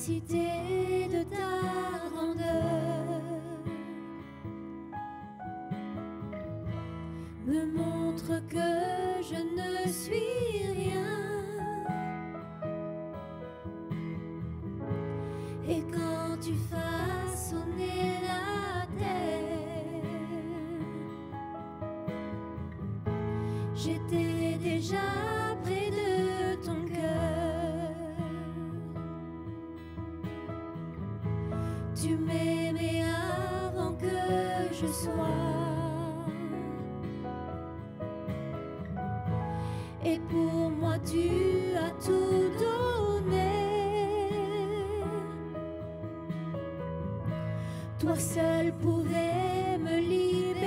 l'immensité de ta grandeur me montre que je ne suis rien. Et quand tu façonnais la terre, j'étais déjà près de ton cœur. Tu m'aimais avant que je sois. Et pour moi tu as tout donné. Toi seul pouvais me libérer.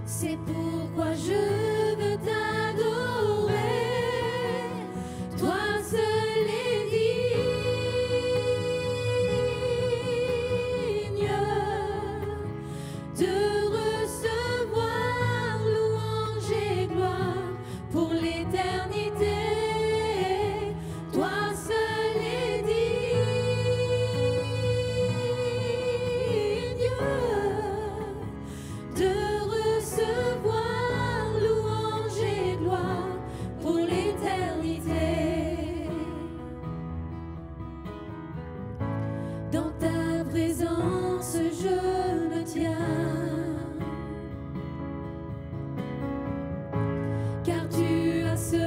C'est pourquoi je veux t'adorer. Toi seul est digne de recevoir louange et gloire pour l'éternité. Toi seul est digne de recevoir louange et gloire pour l'éternité. Dans ta présence je me tiens, car tu as ce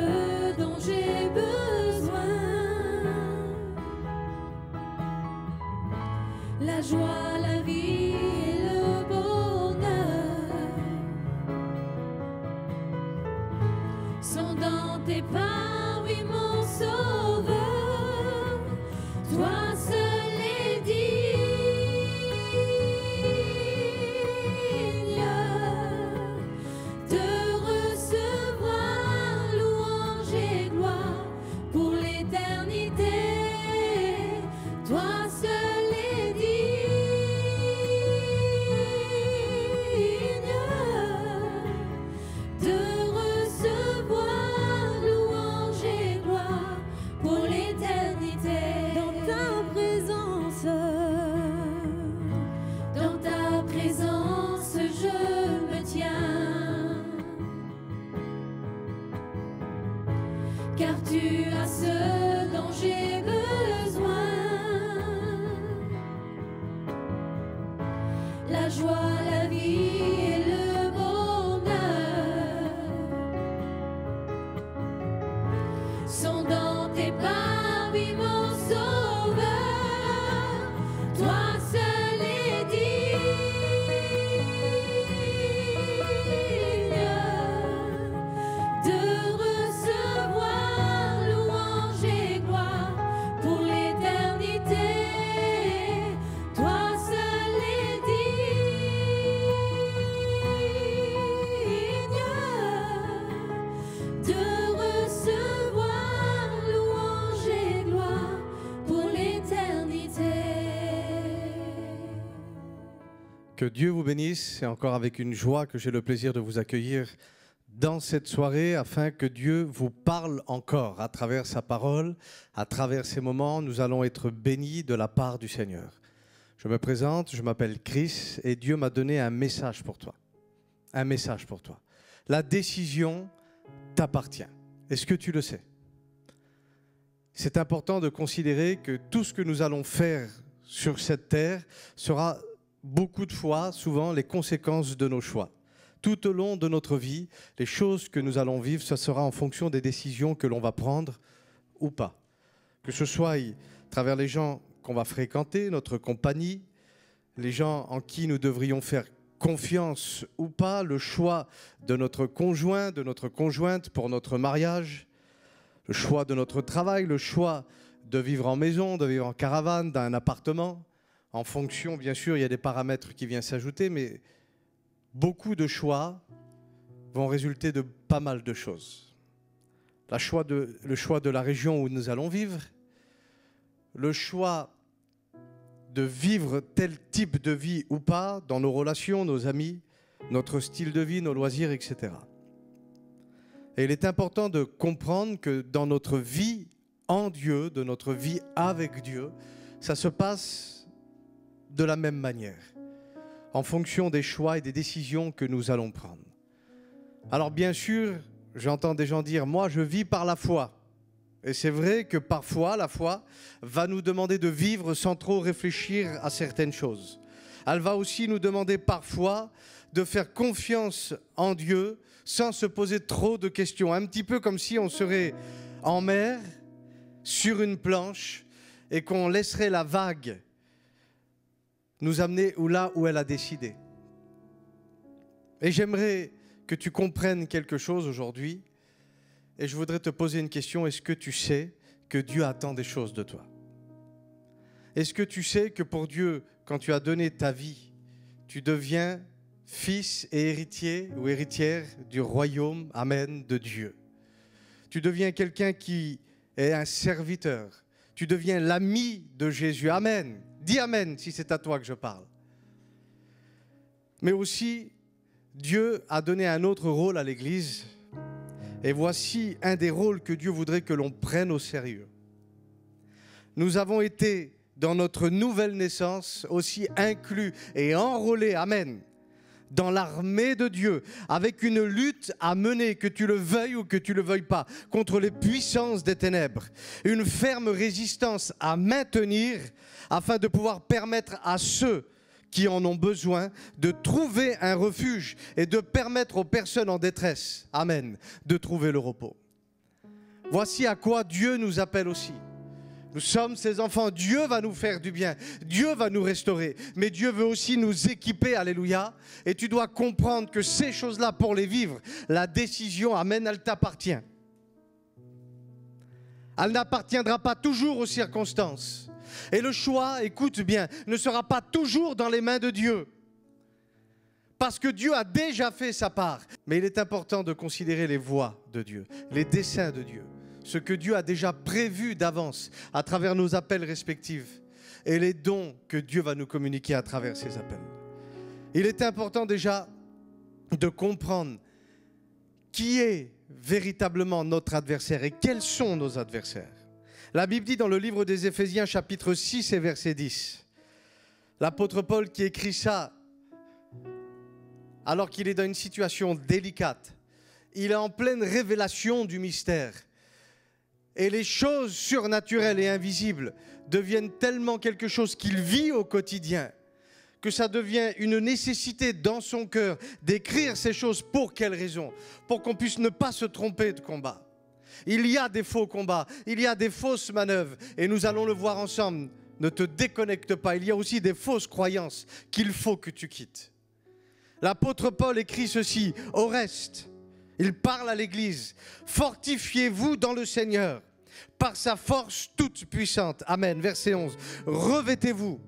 dont j'ai besoin. La joie, la vie et le bonheur sont dans tes pas, oui mon sauveur. Toi seul est digne de recevoir louange et gloire pour l'éternité. Toi seul est digne de recevoir louange et gloire pour l'éternité. Dans ta présence je me tiens, car tu as ce dont j'ai besoin. La joie, la vie et le bonheur sont dans tes pas, oui mon sauveur. Toi seul est digne de recevoir louange et gloire pour l'éternité. Toi seul est digne de recevoir louange et gloire pour l'éternité. Que Dieu vous bénisse. C'est encore avec une joie que j'ai le plaisir de vous accueillir dans cette soirée afin que Dieu vous parle encore à travers sa parole, à travers ces moments. Nous allons être bénis de la part du Seigneur. Je me présente, je m'appelle Chris et Dieu m'a donné un message pour toi. Un message pour toi. La décision t'appartient. Est-ce que tu le sais? C'est important de considérer que tout ce que nous allons faire sur cette terre sera beaucoup de fois, souvent, les conséquences de nos choix. Tout au long de notre vie, les choses que nous allons vivre, ça sera en fonction des décisions que l'on va prendre ou pas. Que ce soit à travers les gens qu'on va fréquenter, notre compagnie, les gens en qui nous devrions faire confiance ou pas, le choix de notre conjoint, de notre conjointe pour notre mariage, le choix de notre travail, le choix de vivre en maison, de vivre en caravane, dans un appartement. En fonction, bien sûr, il y a des paramètres qui viennent s'ajouter, mais beaucoup de choix vont résulter de pas mal de choses. Le choix de la région où nous allons vivre, le choix de vivre tel type de vie ou pas dans nos relations, nos amis, notre style de vie, nos loisirs, etc. Et il est important de comprendre que dans notre vie en Dieu, de notre vie avec Dieu, ça se passe de la même manière, en fonction des choix et des décisions que nous allons prendre. Alors bien sûr, j'entends des gens dire « moi je vis par la foi ». Et c'est vrai que parfois la foi va nous demander de vivre sans trop réfléchir à certaines choses. Elle va aussi nous demander parfois de faire confiance en Dieu sans se poser trop de questions. Un petit peu comme si on serait en mer, sur une planche, et qu'on laisserait la vague nous amener là où elle a décidé. Et j'aimerais que tu comprennes quelque chose aujourd'hui, et je voudrais te poser une question. Est-ce que tu sais que Dieu attend des choses de toi? Est-ce que tu sais que pour Dieu, quand tu as donné ta vie, tu deviens fils et héritier ou héritière du royaume, amen, de Dieu? Tu deviens quelqu'un qui est un serviteur. Tu deviens l'ami de Jésus, amen. Dis amen si c'est à toi que je parle. Mais aussi, Dieu a donné un autre rôle à l'Église. Et voici un des rôles que Dieu voudrait que l'on prenne au sérieux. Nous avons été, dans notre nouvelle naissance, aussi inclus et enrôlés, amen, dans l'armée de Dieu, avec une lutte à mener, que tu le veuilles ou que tu ne le veuilles pas, contre les puissances des ténèbres. Une ferme résistance à maintenir, afin de pouvoir permettre à ceux qui en ont besoin de trouver un refuge et de permettre aux personnes en détresse, amen, de trouver le repos. Voici à quoi Dieu nous appelle aussi. Nous sommes ses enfants. Dieu va nous faire du bien. Dieu va nous restaurer. Mais Dieu veut aussi nous équiper. Alléluia. Et tu dois comprendre que ces choses-là, pour les vivre, la décision, amen, elle t'appartient. Elle n'appartiendra pas toujours aux circonstances. Et le choix, écoute bien, ne sera pas toujours dans les mains de Dieu. Parce que Dieu a déjà fait sa part. Mais il est important de considérer les voies de Dieu, les desseins de Dieu. Ce que Dieu a déjà prévu d'avance à travers nos appels respectifs et les dons que Dieu va nous communiquer à travers ces appels. Il est important déjà de comprendre qui est véritablement notre adversaire et quels sont nos adversaires. La Bible dit dans le livre des Éphésiens chapitre 6 et verset 10, l'apôtre Paul qui écrit ça alors qu'il est dans une situation délicate, il est en pleine révélation du mystère. Et les choses surnaturelles et invisibles deviennent tellement quelque chose qu'il vit au quotidien que ça devient une nécessité dans son cœur d'écrire ces choses. Pour quelle raison? Pour qu'on puisse ne pas se tromper de combat. Il y a des faux combats, il y a des fausses manœuvres et nous allons le voir ensemble. Ne te déconnecte pas, il y a aussi des fausses croyances qu'il faut que tu quittes. L'apôtre Paul écrit ceci, au reste. Il parle à l'Église. Fortifiez-vous dans le Seigneur par sa force toute puissante. Amen. Verset 11. Revêtez-vous.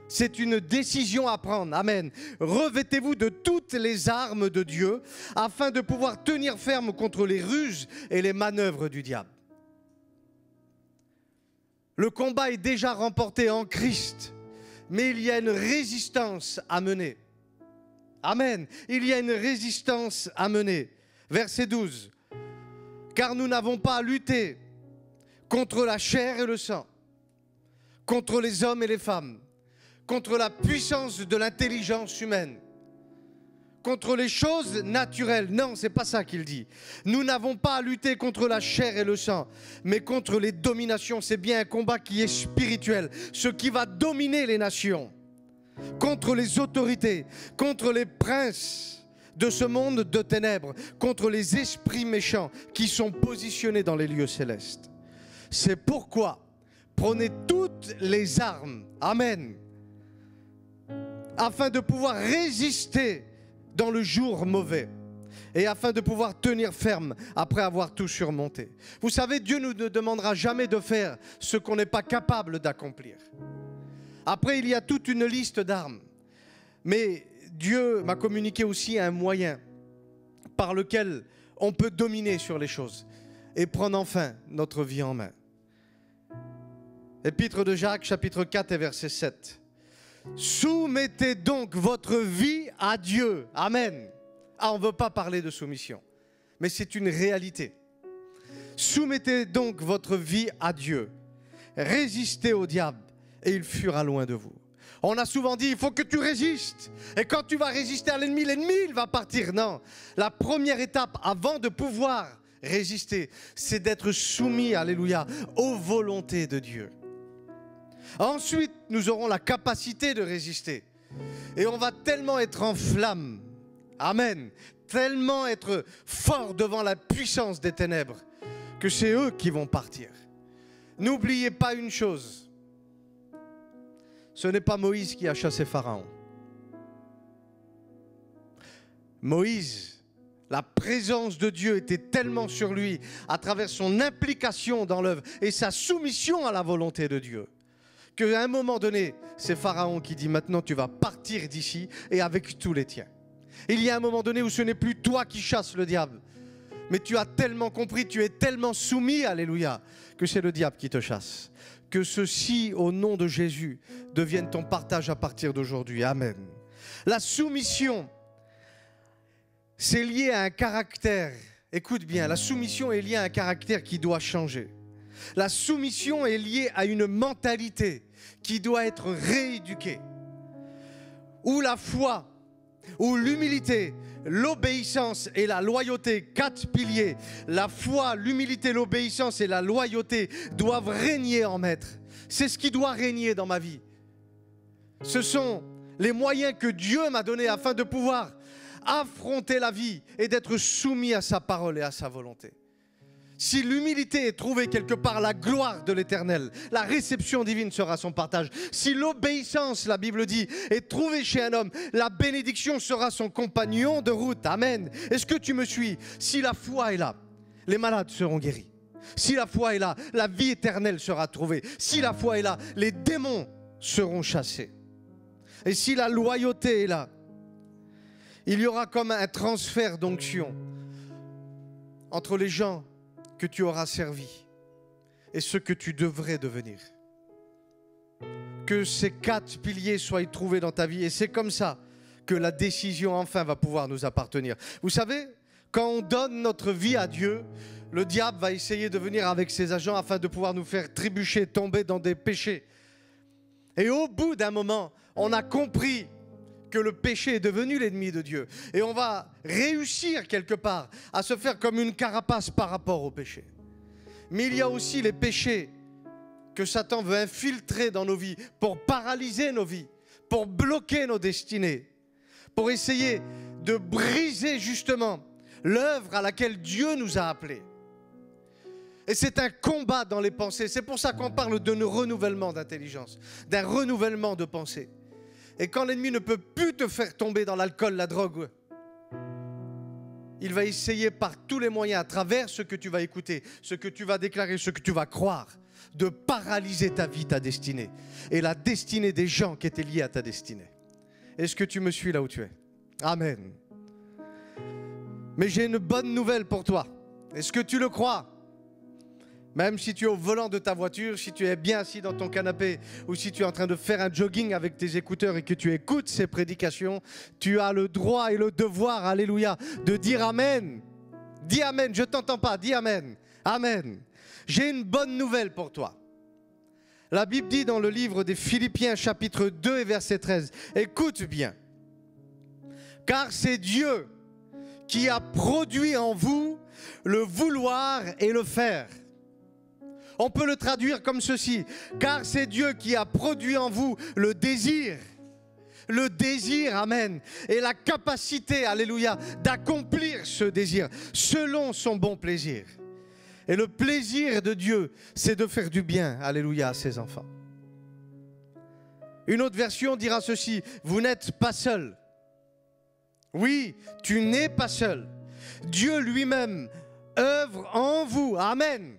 C'est une décision à prendre. Amen. Revêtez-vous de toutes les armes de Dieu afin de pouvoir tenir ferme contre les ruses et les manœuvres du diable. Le combat est déjà remporté en Christ, mais il y a une résistance à mener. Amen. Il y a une résistance à mener. Verset 12, car nous n'avons pas à lutter contre la chair et le sang, contre les hommes et les femmes, contre la puissance de l'intelligence humaine, contre les choses naturelles. Non, c'est pas ça qu'il dit. Nous n'avons pas à lutter contre la chair et le sang, mais contre les dominations. C'est bien un combat qui est spirituel, ce qui va dominer les nations, contre les autorités, contre les princes de ce monde de ténèbres, contre les esprits méchants qui sont positionnés dans les lieux célestes. C'est pourquoi prenez toutes les armes, amen, afin de pouvoir résister dans le jour mauvais et afin de pouvoir tenir ferme après avoir tout surmonté. Vous savez, Dieu ne nous demandera jamais de faire ce qu'on n'est pas capable d'accomplir. Après, il y a toute une liste d'armes, mais Dieu m'a communiqué aussi un moyen par lequel on peut dominer sur les choses et prendre enfin notre vie en main. Épître de Jacques, chapitre 4 et verset 7. Soumettez donc votre vie à Dieu. Amen. Ah, on ne veut pas parler de soumission. mais c'est une réalité. Soumettez donc votre vie à Dieu. Résistez au diable et il fuira loin de vous. On a souvent dit, il faut que tu résistes. Et quand tu vas résister à l'ennemi, l'ennemi, il va partir. Non, la première étape avant de pouvoir résister, c'est d'être soumis, alléluia, aux volontés de Dieu. Ensuite, nous aurons la capacité de résister. Et on va tellement être en flamme, amen, tellement être fort devant la puissance des ténèbres, que c'est eux qui vont partir. N'oubliez pas une chose. Ce n'est pas Moïse qui a chassé Pharaon. Moïse, la présence de Dieu était tellement sur lui à travers son implication dans l'œuvre et sa soumission à la volonté de Dieu qu'à un moment donné, c'est Pharaon qui dit maintenant tu vas partir d'ici et avec tous les tiens. Il y a un moment donné où ce n'est plus toi qui chasses le diable, mais tu as tellement compris, tu es tellement soumis, alléluia, que c'est le diable qui te chasse. Que ceci, au nom de Jésus, devienne ton partage à partir d'aujourd'hui. Amen. La soumission, c'est lié à un caractère. Écoute bien, la soumission est liée à un caractère qui doit changer. La soumission est liée à une mentalité qui doit être rééduquée. Où la foi, où l'humilité, l'obéissance et la loyauté, 4 piliers, la foi, l'humilité, l'obéissance et la loyauté doivent régner en maître. C'est ce qui doit régner dans ma vie. Ce sont les moyens que Dieu m'a donnés afin de pouvoir affronter la vie et d'être soumis à sa parole et à sa volonté. Si l'humilité est trouvée quelque part, la gloire de l'Éternel, la réception divine sera son partage. Si l'obéissance, la Bible dit, est trouvée chez un homme, la bénédiction sera son compagnon de route. Amen. Est-ce que tu me suis? Si la foi est là, les malades seront guéris. Si la foi est là, la vie éternelle sera trouvée. Si la foi est là, les démons seront chassés. Et si la loyauté est là, il y aura comme un transfert d'onction entre les gens que tu auras servi et ce que tu devrais devenir. Que ces 4 piliers soient trouvés dans ta vie et c'est comme ça que la décision enfin va pouvoir nous appartenir. Vous savez, quand on donne notre vie à Dieu, le diable va essayer de venir avec ses agents afin de pouvoir nous faire trébucher, tomber dans des péchés. Et au bout d'un moment, on a compris que le péché est devenu l'ennemi de Dieu. Et on va réussir quelque part à se faire comme une carapace par rapport au péché. Mais il y a aussi les péchés que Satan veut infiltrer dans nos vies pour paralyser nos vies, pour bloquer nos destinées, pour essayer de briser justement l'œuvre à laquelle Dieu nous a appelés. Et c'est un combat dans les pensées. C'est pour ça qu'on parle d'un renouvellement d'intelligence, d'un renouvellement de pensée. Et quand l'ennemi ne peut plus te faire tomber dans l'alcool, la drogue, il va essayer par tous les moyens, à travers ce que tu vas écouter, ce que tu vas déclarer, ce que tu vas croire, de paralyser ta vie, ta destinée. Et la destinée des gens qui étaient liés à ta destinée. Est-ce que tu me suis là où tu es? Amen. Mais j'ai une bonne nouvelle pour toi. Est-ce que tu le crois? Même si tu es au volant de ta voiture, si tu es bien assis dans ton canapé ou si tu es en train de faire un jogging avec tes écouteurs et que tu écoutes ces prédications, tu as le droit et le devoir, alléluia, de dire Amen. Dis Amen, je ne t'entends pas, dis Amen. Amen. J'ai une bonne nouvelle pour toi. La Bible dit dans le livre des Philippiens chapitre 2 et verset 13, écoute bien, car c'est Dieu qui a produit en vous le vouloir et le faire. On peut le traduire comme ceci, car c'est Dieu qui a produit en vous le désir, amen, et la capacité, alléluia, d'accomplir ce désir selon son bon plaisir. Et le plaisir de Dieu, c'est de faire du bien, alléluia, à ses enfants. Une autre version dira ceci, vous n'êtes pas seul. Oui, tu n'es pas seul. Dieu lui-même œuvre en vous, amen.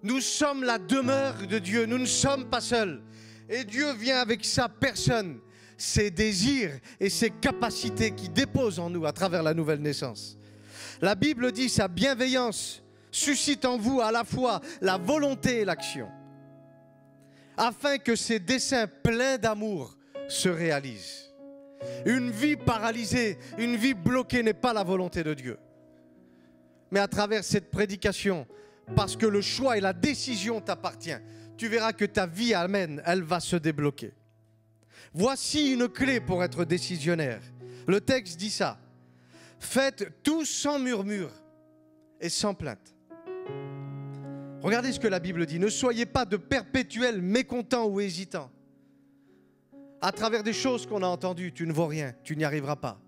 Nous sommes la demeure de Dieu, nous ne sommes pas seuls. Et Dieu vient avec sa personne, ses désirs et ses capacités qu'il dépose en nous à travers la nouvelle naissance. La Bible dit sa bienveillance suscite en vous à la fois la volonté et l'action, afin que ses desseins pleins d'amour se réalisent. Une vie paralysée, une vie bloquée n'est pas la volonté de Dieu. mais à travers cette prédication, parce que le choix et la décision t'appartiennent, tu verras que ta vie, amen, elle va se débloquer. Voici une clé pour être décisionnaire. Le texte dit ça. Faites tout sans murmure et sans plainte. Regardez ce que la Bible dit. Ne soyez pas de perpétuels mécontents ou hésitants. À travers des choses qu'on a entendues, tu ne vaux rien, tu n'y arriveras pas.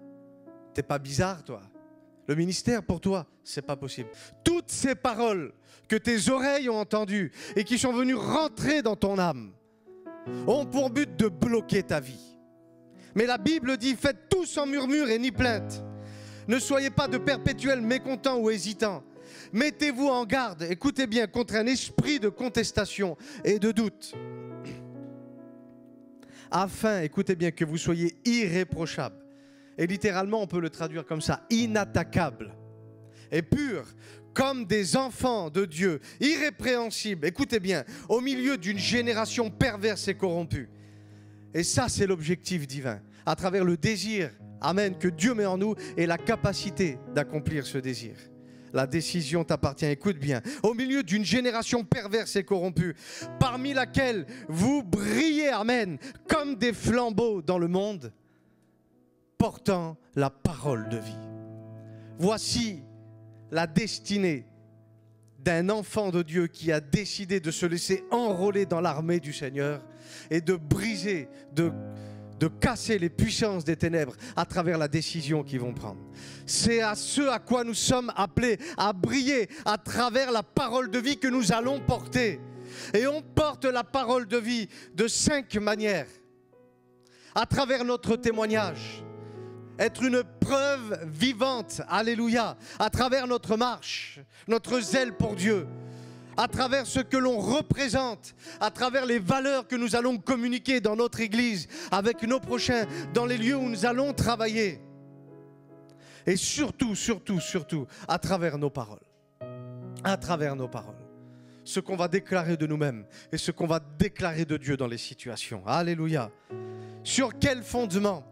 T'es pas bizarre, toi? Le ministère, pour toi, c'est pas possible. Toutes ces paroles que tes oreilles ont entendues et qui sont venues rentrer dans ton âme ont pour but de bloquer ta vie. Mais la Bible dit, faites tout sans murmure et ni plainte. Ne soyez pas de perpétuels mécontents ou hésitants. Mettez-vous en garde, écoutez bien, contre un esprit de contestation et de doute. Afin, écoutez bien, que vous soyez irréprochables. Et littéralement, on peut le traduire comme ça, inattaquables et purs, comme des enfants de Dieu, irrépréhensibles, écoutez bien, au milieu d'une génération perverse et corrompue. Et ça, c'est l'objectif divin, à travers le désir, amen, que Dieu met en nous et la capacité d'accomplir ce désir. La décision t'appartient, écoute bien. Au milieu d'une génération perverse et corrompue, parmi laquelle vous brillez, amen, comme des flambeaux dans le monde, portant la parole de vie. Voici la destinée d'un enfant de Dieu qui a décidé de se laisser enrôler dans l'armée du Seigneur et de briser, de casser les puissances des ténèbres à travers la décision qu'ils vont prendre. C'est à ce à quoi nous sommes appelés, à briller à travers la parole de vie que nous allons porter. Et on porte la parole de vie de 5 manières. À travers notre témoignage, être une preuve vivante, alléluia, à travers notre marche, notre zèle pour Dieu, à travers ce que l'on représente, à travers les valeurs que nous allons communiquer dans notre église, avec nos prochains, dans les lieux où nous allons travailler. Et surtout, à travers nos paroles. À travers nos paroles. Ce qu'on va déclarer de nous-mêmes et ce qu'on va déclarer de Dieu dans les situations. Alléluia. Sur quel fondement?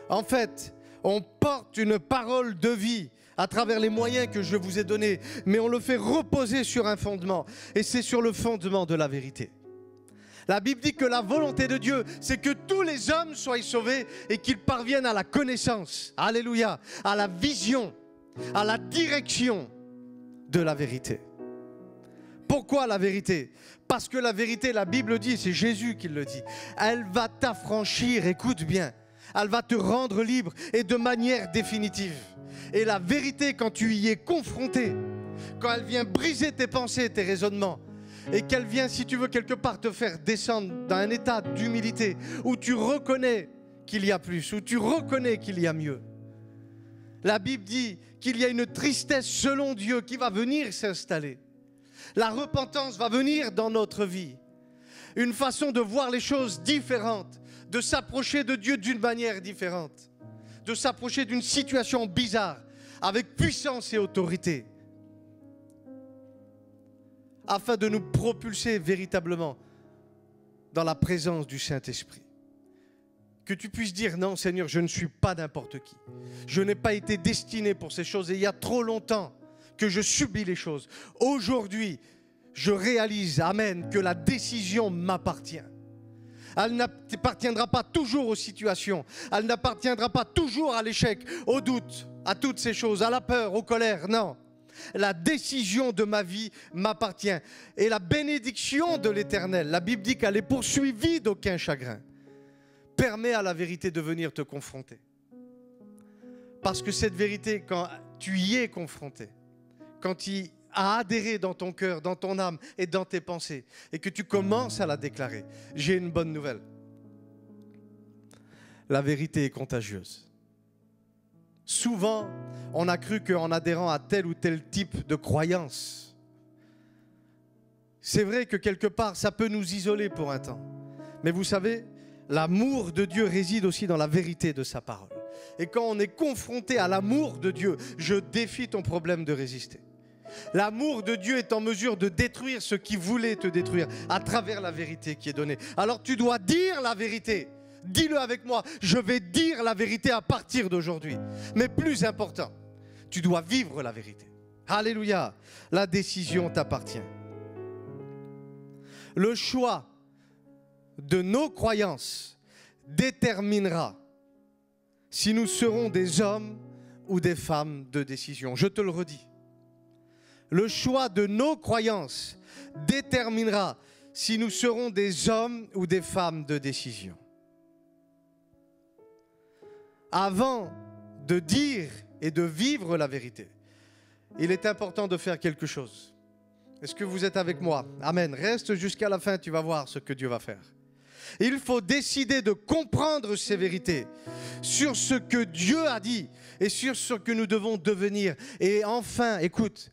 En fait, on porte une parole de vie à travers les moyens que je vous ai donnés, mais on le fait reposer sur un fondement, et c'est sur le fondement de la vérité. La Bible dit que la volonté de Dieu, c'est que tous les hommes soient sauvés et qu'ils parviennent à la connaissance, alléluia, à la vision, à la direction de la vérité. Pourquoi la vérité? Parce que la vérité, la Bible dit, c'est Jésus qui le dit, elle va t'affranchir, écoute bien, elle va te rendre libre et de manière définitive. Et la vérité, quand tu y es confronté, quand elle vient briser tes pensées, tes raisonnements, et qu'elle vient, si tu veux, quelque part te faire descendre dans un état d'humilité, où tu reconnais qu'il y a plus, où tu reconnais qu'il y a mieux. La Bible dit qu'il y a une tristesse selon Dieu qui va venir s'installer. La repentance va venir dans notre vie. Une façon de voir les choses différentes, de s'approcher de Dieu d'une manière différente, de s'approcher d'une situation bizarre, avec puissance et autorité, afin de nous propulser véritablement dans la présence du Saint-Esprit. Que tu puisses dire, non Seigneur, je ne suis pas n'importe qui. Je n'ai pas été destiné pour ces choses et il y a trop longtemps que je subis les choses. Aujourd'hui, je réalise, amen, que la décision m'appartient. Elle n'appartiendra pas toujours aux situations. Elle n'appartiendra pas toujours à l'échec, au doute, à toutes ces choses, à la peur, aux colères. Non. La décision de ma vie m'appartient. Et la bénédiction de l'Éternel, la Bible dit qu'elle est poursuivie d'aucun chagrin, permet à la vérité de venir te confronter. Parce que cette vérité, quand tu y es confronté, quand tu as adhéré dans ton cœur, dans ton âme et dans tes pensées, et que tu commences à la déclarer, j'ai une bonne nouvelle. La vérité est contagieuse. Souvent, on a cru qu'en adhérant à tel ou tel type de croyance, c'est vrai que quelque part, ça peut nous isoler pour un temps. Mais vous savez, l'amour de Dieu réside aussi dans la vérité de sa parole. Et quand on est confronté à l'amour de Dieu, je défie ton problème de résister. L'amour de Dieu est en mesure de détruire ce qui voulait te détruire à travers la vérité qui est donnée. Alors tu dois dire la vérité. Dis-le avec moi, je vais dire la vérité à partir d'aujourd'hui. Mais plus important, Tu dois vivre la vérité. Alléluia. La décision t'appartient. Le choix de nos croyances déterminera si nous serons des hommes ou des femmes de décision. Je te le redis. Le choix de nos croyances déterminera si nous serons des hommes ou des femmes de décision. Avant de dire et de vivre la vérité, il est important de faire quelque chose. Est-ce que vous êtes avec moi? Amen. Reste jusqu'à la fin, tu vas voir ce que Dieu va faire. Il faut décider de comprendre ces vérités sur ce que Dieu a dit et sur ce que nous devons devenir. Et enfin, écoute,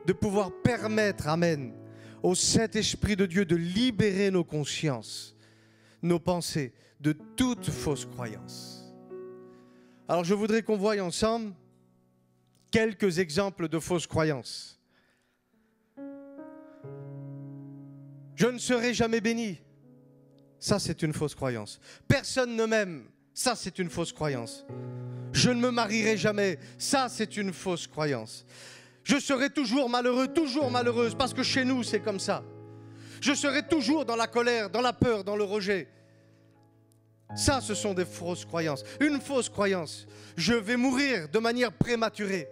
de pouvoir permettre, amen, au Saint-Esprit de Dieu de libérer nos consciences, nos pensées de toute fausse croyance. Alors je voudrais qu'on voie ensemble quelques exemples de fausses croyances. Je ne serai jamais béni. Ça, c'est une fausse croyance. Personne ne m'aime. Ça, c'est une fausse croyance. Je ne me marierai jamais. Ça, c'est une fausse croyance. Je serai toujours malheureux, toujours malheureuse, parce que chez nous, c'est comme ça. Je serai toujours dans la colère, dans la peur, dans le rejet. Ça, ce sont des fausses croyances. Une fausse croyance. Je vais mourir de manière prématurée.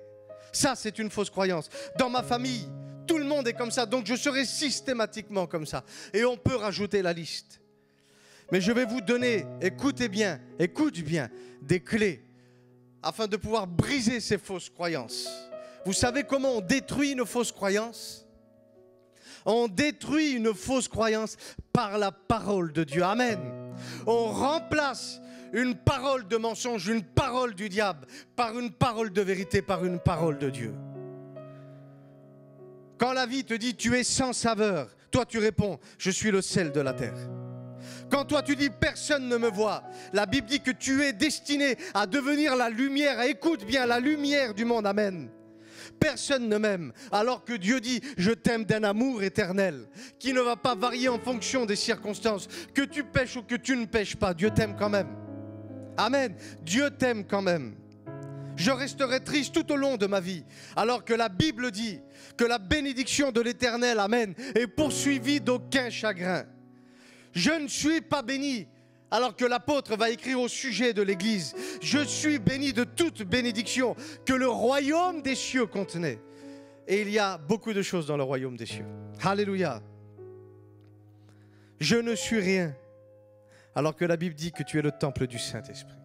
Ça, c'est une fausse croyance. Dans ma famille, tout le monde est comme ça, donc je serai systématiquement comme ça. Et on peut rajouter la liste. Mais je vais vous donner, écoute bien, des clés afin de pouvoir briser ces fausses croyances. Vous savez comment on détruit une fausse croyance? On détruit une fausse croyance par la parole de Dieu. Amen. On remplace une parole de mensonge, une parole du diable, par une parole de vérité, par une parole de Dieu. Quand la vie te dit tu es sans saveur, toi tu réponds je suis le sel de la terre. Quand toi tu dis personne ne me voit, la Bible dit que tu es destiné à devenir la lumière. Écoute bien, la lumière du monde. Amen. Personne ne m'aime, alors que Dieu dit je t'aime d'un amour éternel qui ne va pas varier en fonction des circonstances. Que tu pêches ou que tu ne pêches pas, Dieu t'aime quand même. Amen. Dieu t'aime quand même. Je resterai triste tout au long de ma vie, alors que la Bible dit que la bénédiction de l'Éternel, amen, est poursuivie d'aucun chagrin. Je ne suis pas béni, alors que l'apôtre va écrire au sujet de l'Église. Je suis béni de toute bénédiction que le royaume des cieux contenait. Et il y a beaucoup de choses dans le royaume des cieux. Alléluia. Je ne suis rien, alors que la Bible dit que tu es le temple du Saint-Esprit.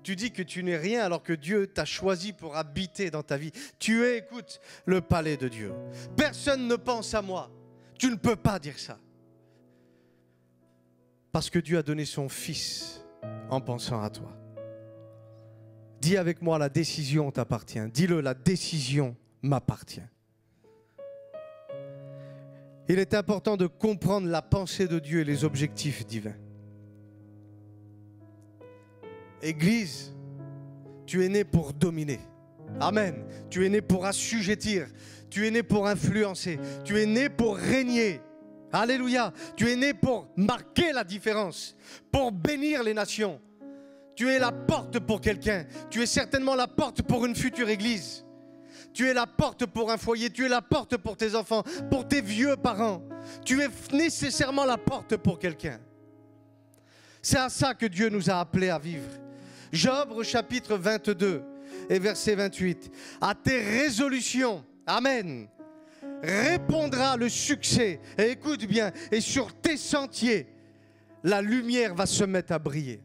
Tu dis que tu n'es rien alors que Dieu t'a choisi pour habiter dans ta vie. Tu es, écoute, le palais de Dieu. Personne ne pense à moi. Tu ne peux pas dire ça. Parce que Dieu a donné son Fils en pensant à toi. Dis avec moi, la décision t'appartient. Dis-le, la décision m'appartient. Il est important de comprendre la pensée de Dieu et les objectifs divins. Église, tu es né pour dominer. Amen. Tu es né pour assujettir. Tu es né pour influencer. Tu es né pour régner. Alléluia. Tu es né pour marquer la différence, pour bénir les nations. Tu es la porte pour quelqu'un. Tu es certainement la porte pour une future église. Tu es la porte pour un foyer. Tu es la porte pour tes enfants, pour tes vieux parents. Tu es nécessairement la porte pour quelqu'un. C'est à ça que Dieu nous a appelés à vivre. Job chapitre 22 et verset 28. À tes résolutions, amen, répondra le succès. Et écoute bien, et sur tes sentiers, la lumière va se mettre à briller.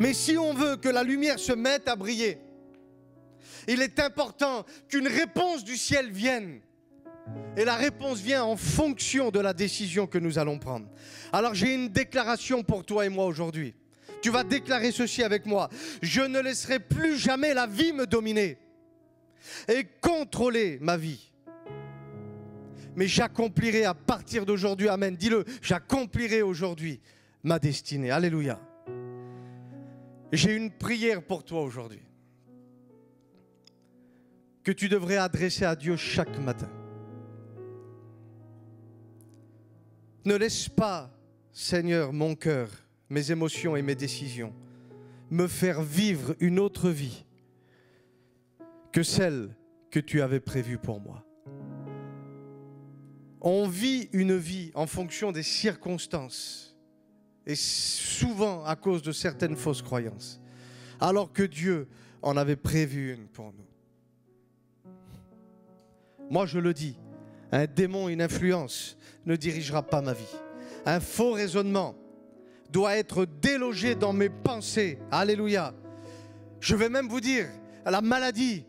Mais si on veut que la lumière se mette à briller, il est important qu'une réponse du ciel vienne. Et la réponse vient en fonction de la décision que nous allons prendre. Alors j'ai une déclaration pour toi et moi aujourd'hui. Tu vas déclarer ceci avec moi. Je ne laisserai plus jamais la vie me dominer et contrôler ma vie. Mais j'accomplirai à partir d'aujourd'hui, amen, dis-le, j'accomplirai aujourd'hui ma destinée. Alléluia. J'ai une prière pour toi aujourd'hui que tu devrais adresser à Dieu chaque matin. Ne laisse pas, Seigneur, mon cœur, mes émotions et mes décisions me faire vivre une autre vie que celle que tu avais prévue pour moi. On vit une vie en fonction des circonstances et souvent à cause de certaines fausses croyances, alors que Dieu en avait prévu une pour nous. Moi je le dis, un démon, une influence ne dirigera pas ma vie. Un faux raisonnement doit être délogé dans mes pensées. Alléluia. Je vais même vous dire, la maladie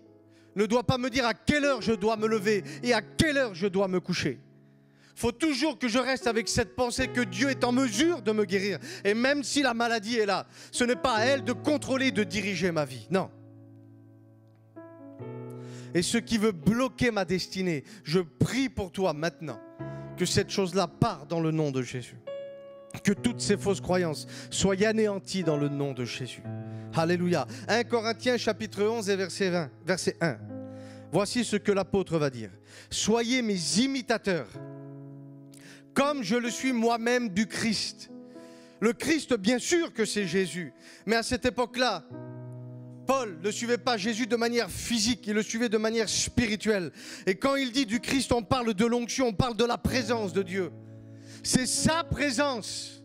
ne doit pas me dire à quelle heure je dois me lever et à quelle heure je dois me coucher. Il faut toujours que je reste avec cette pensée que Dieu est en mesure de me guérir. Et même si la maladie est là, ce n'est pas à elle de contrôler, de diriger ma vie. Non. Et ce qui veut bloquer ma destinée, je prie pour toi maintenant que cette chose-là part dans le nom de Jésus. Que toutes ces fausses croyances soient anéanties dans le nom de Jésus. Alléluia. 1 Corinthiens chapitre 11 et verset 1. Voici ce que l'apôtre va dire. Soyez mes imitateurs, comme je le suis moi-même du Christ. Le Christ, bien sûr que c'est Jésus, mais à cette époque-là, Paul ne suivait pas Jésus de manière physique, il le suivait de manière spirituelle. Et quand il dit du Christ, on parle de l'onction, on parle de la présence de Dieu. C'est sa présence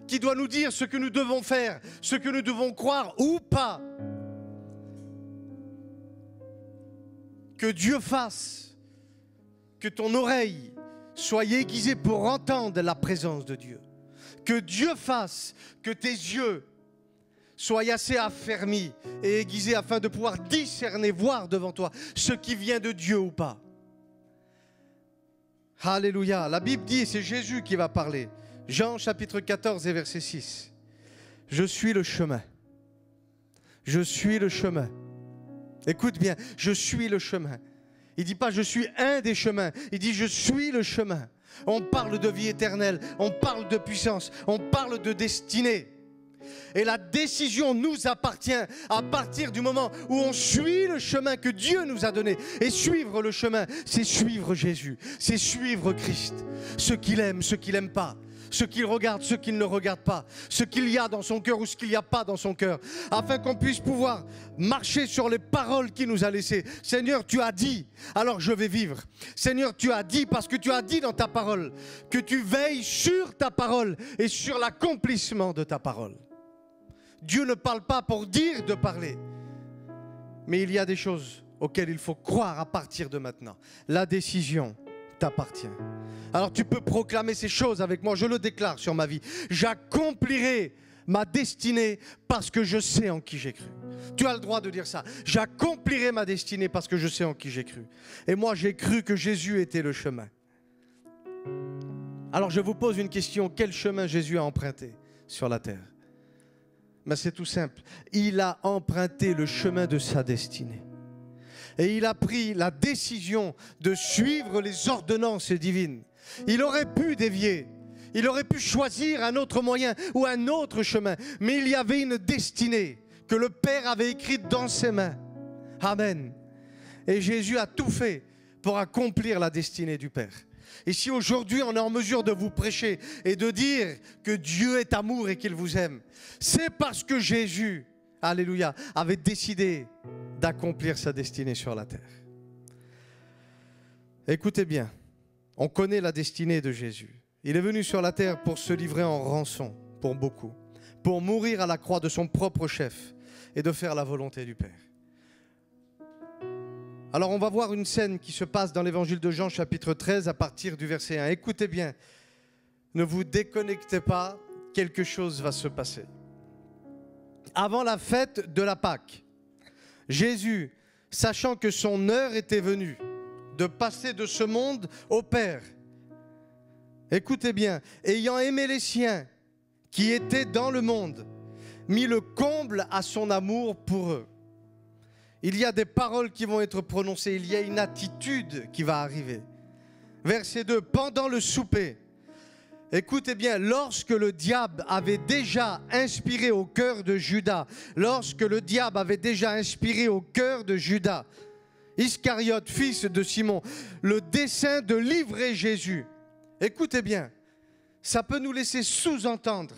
qui doit nous dire ce que nous devons faire, ce que nous devons croire ou pas. Que Dieu fasse que ton oreille soit aiguisée pour entendre la présence de Dieu. Que Dieu fasse que tes yeux sois assez affermis et aiguisés afin de pouvoir discerner, voir devant toi ce qui vient de Dieu ou pas. Alléluia. La Bible dit, c'est Jésus qui va parler. Jean chapitre 14 et verset 6. Je suis le chemin. Je suis le chemin. Écoute bien, je suis le chemin. Il ne dit pas je suis un des chemins. Il dit je suis le chemin. On parle de vie éternelle, on parle de puissance, on parle de destinée. Et la décision nous appartient à partir du moment où on suit le chemin que Dieu nous a donné. Et suivre le chemin, c'est suivre Jésus, c'est suivre Christ. Ce qu'il aime, ce qu'il n'aime pas, ce qu'il regarde, ce qu'il ne regarde pas, ce qu'il y a dans son cœur ou ce qu'il n'y a pas dans son cœur, afin qu'on puisse pouvoir marcher sur les paroles qu'il nous a laissées. Seigneur, tu as dit, alors je vais vivre. Seigneur, tu as dit, parce que tu as dit dans ta parole, que tu veilles sur ta parole et sur l'accomplissement de ta parole. Dieu ne parle pas pour dire de parler, mais il y a des choses auxquelles il faut croire à partir de maintenant. La décision t'appartient. Alors tu peux proclamer ces choses avec moi, je le déclare sur ma vie. J'accomplirai ma destinée parce que je sais en qui j'ai cru. Tu as le droit de dire ça. J'accomplirai ma destinée parce que je sais en qui j'ai cru. Et moi j'ai cru que Jésus était le chemin. Alors je vous pose une question, quel chemin Jésus a emprunté sur la terre? Mais c'est tout simple. Il a emprunté le chemin de sa destinée. Et il a pris la décision de suivre les ordonnances divines. Il aurait pu dévier. Il aurait pu choisir un autre moyen ou un autre chemin. Mais il y avait une destinée que le Père avait écrite dans ses mains. Amen. Et Jésus a tout fait pour accomplir la destinée du Père. Et si aujourd'hui on est en mesure de vous prêcher et de dire que Dieu est amour et qu'il vous aime, c'est parce que Jésus, alléluia, avait décidé d'accomplir sa destinée sur la terre. Écoutez bien, on connaît la destinée de Jésus. Il est venu sur la terre pour se livrer en rançon pour beaucoup, pour mourir à la croix de son propre chef et de faire la volonté du Père. Alors on va voir une scène qui se passe dans l'évangile de Jean chapitre 13 à partir du verset 1. Écoutez bien, ne vous déconnectez pas, quelque chose va se passer. Avant la fête de la Pâque, Jésus, sachant que son heure était venue de passer de ce monde au Père, écoutez bien, ayant aimé les siens qui étaient dans le monde, mit le comble à son amour pour eux. Il y a des paroles qui vont être prononcées, il y a une attitude qui va arriver. Verset 2, pendant le souper, écoutez bien, lorsque le diable avait déjà inspiré au cœur de Judas, Iscariote, fils de Simon, le dessein de livrer Jésus. Écoutez bien, ça peut nous laisser sous-entendre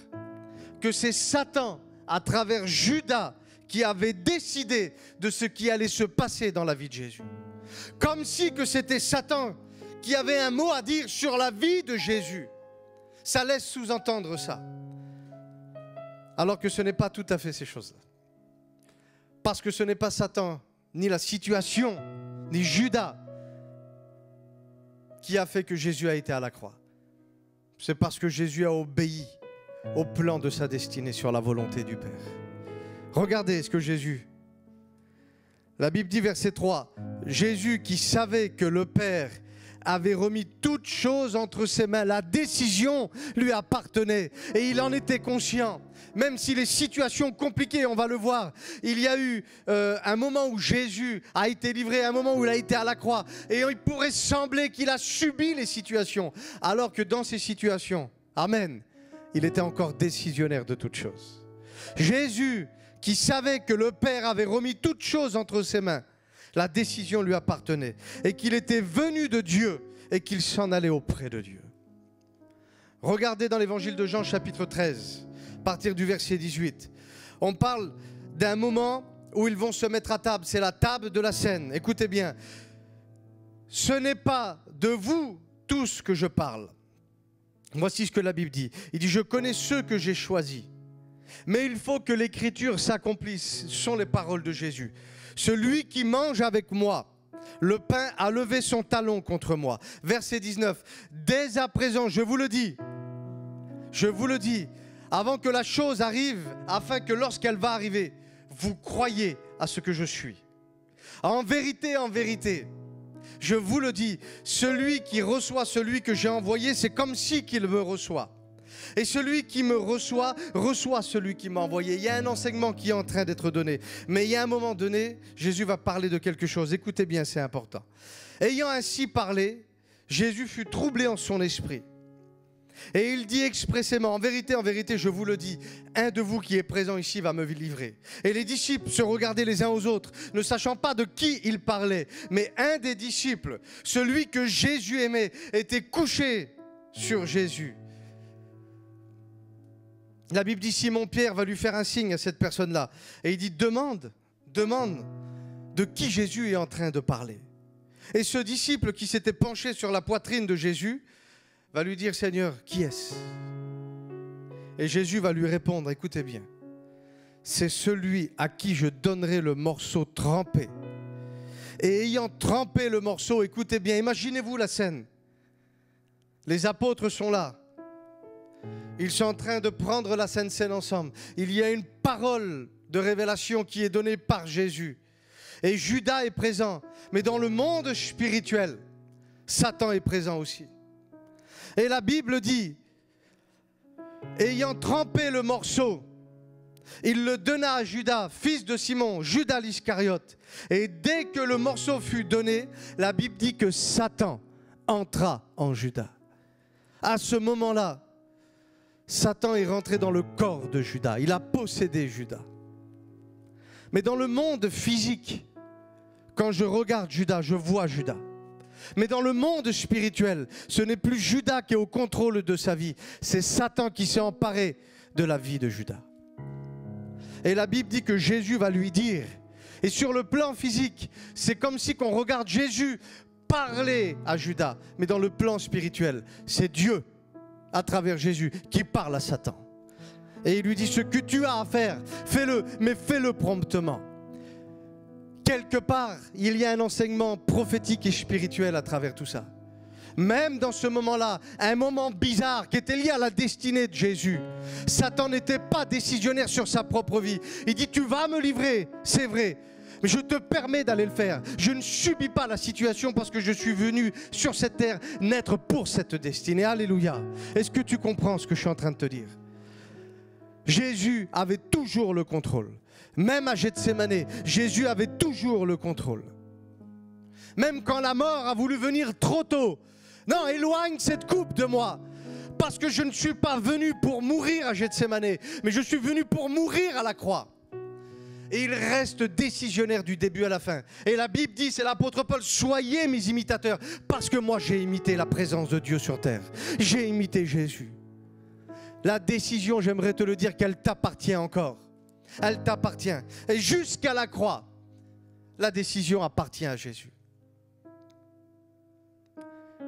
que c'est Satan, à travers Judas, qui avait décidé de ce qui allait se passer dans la vie de Jésus. Comme si que c'était Satan qui avait un mot à dire sur la vie de Jésus. Ça laisse sous-entendre ça. Alors que ce n'est pas tout à fait ces choses-là. Parce que ce n'est pas Satan, ni la situation, ni Judas qui a fait que Jésus a été à la croix. C'est parce que Jésus a obéi au plan de sa destinée sur la volonté du Père. Regardez ce que Jésus... La Bible dit, verset 3, Jésus qui savait que le Père avait remis toutes choses entre ses mains, la décision lui appartenait et il en était conscient. Même si les situations compliquées, on va le voir, il y a eu un moment où Jésus a été livré, un moment où il a été à la croix et il pourrait sembler qu'il a subi les situations, alors que dans ces situations, amen, il était encore décisionnaire de toutes choses. Jésus qui savait que le Père avait remis toutes choses entre ses mains, la décision lui appartenait et qu'il était venu de Dieu et qu'il s'en allait auprès de Dieu. Regardez dans l'évangile de Jean chapitre 13, à partir du verset 18. On parle d'un moment où ils vont se mettre à table, c'est la table de la scène. Écoutez bien, ce n'est pas de vous tous que je parle. Voici ce que la Bible dit. Il dit, je connais ceux que j'ai choisis. Mais il faut que l'écriture s'accomplisse. Ce sont les paroles de Jésus. Celui qui mange avec moi le pain a levé son talon contre moi. Verset 19. Dès à présent, je vous le dis, avant que la chose arrive, afin que lorsqu'elle va arriver, vous croyez à ce que je suis. En vérité, je vous le dis, celui qui reçoit celui que j'ai envoyé, c'est comme si qu'il me reçoit. Et celui qui me reçoit, reçoit celui qui m'a envoyé. Il y a un enseignement qui est en train d'être donné. Mais il y a un moment donné, Jésus va parler de quelque chose. Écoutez bien, c'est important. Ayant ainsi parlé, Jésus fut troublé en son esprit. Et il dit expressément, en vérité, je vous le dis, un de vous qui est présent ici va me livrer. Et les disciples se regardaient les uns aux autres, ne sachant pas de qui il parlait. Mais un des disciples, celui que Jésus aimait, était couché sur Jésus. La Bible dit, Simon-Pierre va lui faire un signe à cette personne-là. Et il dit, demande de qui Jésus est en train de parler. Et ce disciple qui s'était penché sur la poitrine de Jésus va lui dire, Seigneur, qui est-ce? Et Jésus va lui répondre, écoutez bien, c'est celui à qui je donnerai le morceau trempé. Et ayant trempé le morceau, écoutez bien, imaginez-vous la scène. Les apôtres sont là. Ils sont en train de prendre la Sainte Seine ensemble. Il y a une parole de révélation qui est donnée par Jésus. Et Judas est présent. Mais dans le monde spirituel, Satan est présent aussi. Et la Bible dit, ayant trempé le morceau, il le donna à Judas, fils de Simon, Judas l'Iscariote. Et dès que le morceau fut donné, la Bible dit que Satan entra en Judas. À ce moment-là, Satan est rentré dans le corps de Judas. Il a possédé Judas. Mais dans le monde physique, quand je regarde Judas, je vois Judas. Mais dans le monde spirituel, ce n'est plus Judas qui est au contrôle de sa vie. C'est Satan qui s'est emparé de la vie de Judas. Et la Bible dit que Jésus va lui dire, et sur le plan physique, c'est comme si qu'on regarde Jésus parler à Judas. Mais dans le plan spirituel, c'est Dieu, à travers Jésus, qui parle à Satan. Et il lui dit, ce que tu as à faire, fais-le, mais fais-le promptement. Quelque part, il y a un enseignement prophétique et spirituel à travers tout ça. Même dans ce moment-là, un moment bizarre qui était lié à la destinée de Jésus. Satan n'était pas décisionnaire sur sa propre vie. Il dit, tu vas me livrer, c'est vrai. Mais je te permets d'aller le faire. Je ne subis pas la situation parce que je suis venu sur cette terre naître pour cette destinée. Alléluia. Est-ce que tu comprends ce que je suis en train de te dire? Jésus avait toujours le contrôle. Même à Gethsémané, Jésus avait toujours le contrôle. Même quand la mort a voulu venir trop tôt. Non, éloigne cette coupe de moi. Parce que je ne suis pas venu pour mourir à Gethsémané, mais je suis venu pour mourir à la croix. Et il reste décisionnaire du début à la fin. Et la Bible dit, c'est l'apôtre Paul, soyez mes imitateurs, parce que moi j'ai imité la présence de Dieu sur terre. J'ai imité Jésus. La décision, j'aimerais te le dire, qu'elle t'appartient encore. Elle t'appartient. Et jusqu'à la croix, la décision appartient à Jésus.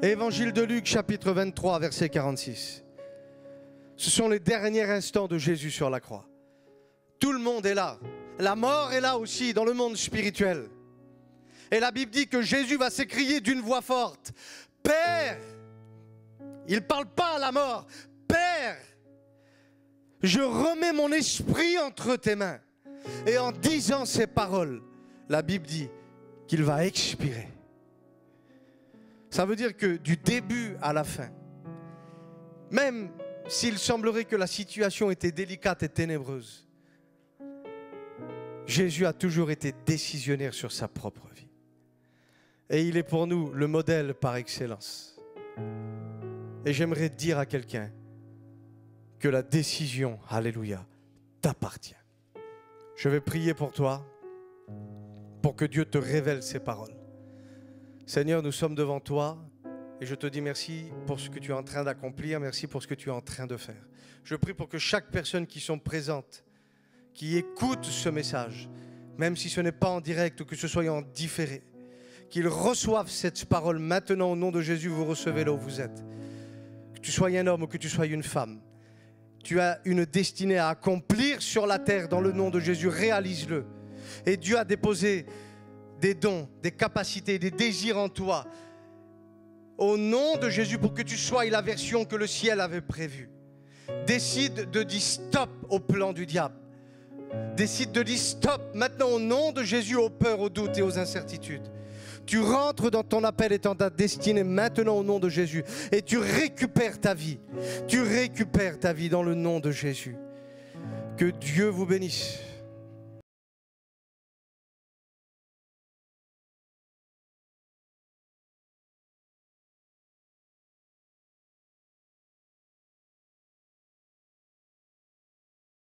Évangile de Luc, chapitre 23, verset 46. Ce sont les derniers instants de Jésus sur la croix. Tout le monde est là. La mort est là aussi dans le monde spirituel. Et la Bible dit que Jésus va s'écrier d'une voix forte. Père, il ne parle pas à la mort. Père, je remets mon esprit entre tes mains. Et en disant ces paroles, la Bible dit qu'il va expirer. Ça veut dire que du début à la fin, même s'il semblerait que la situation était délicate et ténébreuse, Jésus a toujours été décisionnaire sur sa propre vie. Et il est pour nous le modèle par excellence. Et j'aimerais dire à quelqu'un que la décision, alléluia, t'appartient. Je vais prier pour toi, pour que Dieu te révèle ces paroles. Seigneur, nous sommes devant toi et je te dis merci pour ce que tu es en train d'accomplir, merci pour ce que tu es en train de faire. Je prie pour que chaque personne qui sont présentes, qui écoute ce message, même si ce n'est pas en direct ou que ce soit en différé, qu'ils reçoivent cette parole maintenant au nom de Jésus, vous recevez là où vous êtes. Que tu sois un homme ou que tu sois une femme, tu as une destinée à accomplir sur la terre dans le nom de Jésus, réalise-le. Et Dieu a déposé des dons, des capacités, des désirs en toi, au nom de Jésus, pour que tu sois la version que le ciel avait prévue. Décide de dire stop au plan du diable. Décide de dire stop maintenant au nom de Jésus aux peurs, aux doutes et aux incertitudes. Tu rentres dans ton appel et dans ta destinée maintenant au nom de Jésus. Et tu récupères ta vie. Tu récupères ta vie dans le nom de Jésus. Que Dieu vous bénisse.